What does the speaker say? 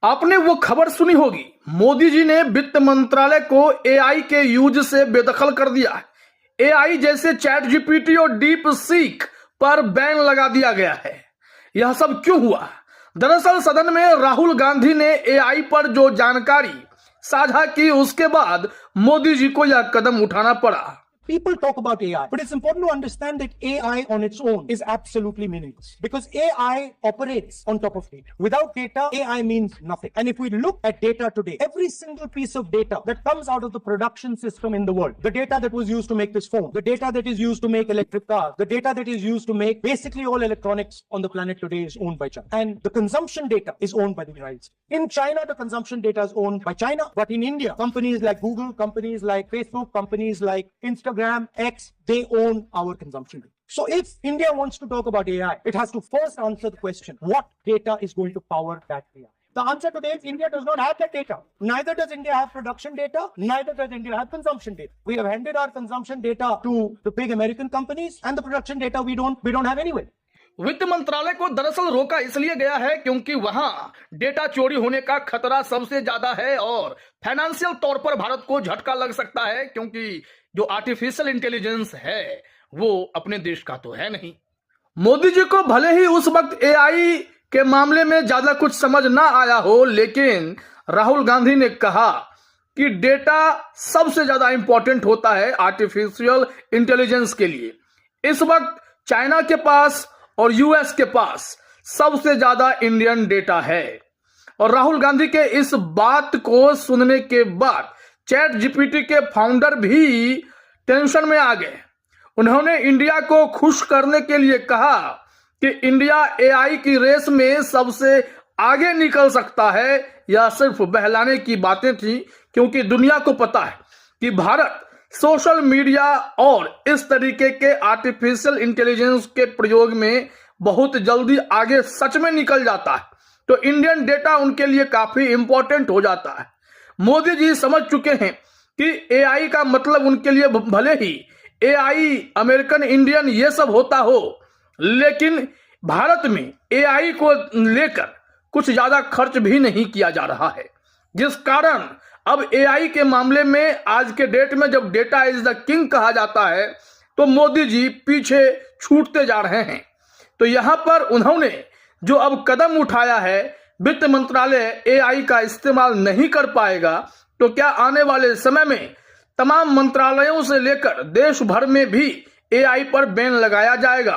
आपने वो खबर सुनी होगी, मोदी जी ने वित्त मंत्रालय को एआई के यूज से बेदखल कर दिया है। एआई जैसे चैट जीपीटी और डीप सीक पर बैन लगा दिया गया है। यह सब क्यों हुआ? दरअसल सदन में राहुल गांधी ने एआई पर जो जानकारी साझा की, उसके बाद मोदी जी को यह कदम उठाना पड़ा। People talk about AI, but it's important to understand that AI on its own is absolutely meaningless because AI operates on top of data. Without data, AI means nothing. And if we look at data today, every single piece of data that comes out of the production system in the world, the data that was used to make this phone, the data that is used to make electric cars, the data that is used to make basically all electronics on the planet today is owned by China. And the consumption data is owned by the United States. In China, the consumption data is owned by China, but in India, companies like Google, companies like Facebook, companies like Instagram, X, they own our consumption data. So if India wants to talk about AI, it has to first answer the question, what data is going to power that AI? The answer today is India does not have that data. Neither does India have production data, neither does India have consumption data. We have handed our consumption data to the big American companies, and the production data we don't have anyway. वित्त मंत्रालय को दरअसल रोका इसलिए गया है क्योंकि वहां डेटा चोरी होने का खतरा सबसे ज्यादा है और फाइनेंशियल तौर पर भारत को झटका लग सकता है, क्योंकि जो आर्टिफिशियल इंटेलिजेंस है वो अपने देश का तो है नहीं। मोदी जी को भले ही उस वक्त एआई के मामले में ज्यादा कुछ समझ ना आया हो, लेकिन राहुल गांधी ने कहा कि डेटा सबसे ज्यादा इंपॉर्टेंट होता है आर्टिफिशियल इंटेलिजेंस के लिए। इस वक्त चाइना के पास और यूएस के पास सबसे ज्यादा इंडियन डेटा है। और राहुल गांधी के इस बात को सुनने के बाद चैट जीपीटी के फाउंडर भी टेंशन में आ गए। उन्होंने इंडिया को खुश करने के लिए कहा कि इंडिया एआई की रेस में सबसे आगे निकल सकता है। यह सिर्फ बहलाने की बातें थी, क्योंकि दुनिया को पता है कि भारत सोशल मीडिया और इस तरीके के आर्टिफिशियल इंटेलिजेंस के प्रयोग में बहुत जल्दी आगे सच में निकल जाता है, तो इंडियन डेटा उनके लिए काफी इंपॉर्टेंट हो जाता है। मोदी जी समझ चुके हैं कि एआई का मतलब उनके लिए भले ही एआई अमेरिकन इंडियन ये सब होता हो, लेकिन भारत में एआई को लेकर कुछ ज्यादा खर्च भी नहीं किया जा रहा है, जिस कारण अब एआई के मामले में आज के डेट में जब डेटा इज द किंग कहा जाता है, तो मोदी जी पीछे छूटते जा रहे हैं। तो यहां पर उन्होंने जो अब कदम उठाया है, वित्त मंत्रालय एआई का इस्तेमाल नहीं कर पाएगा, तो क्या आने वाले समय में तमाम मंत्रालयों से लेकर देश भर में भी एआई पर बैन लगाया जाएगा?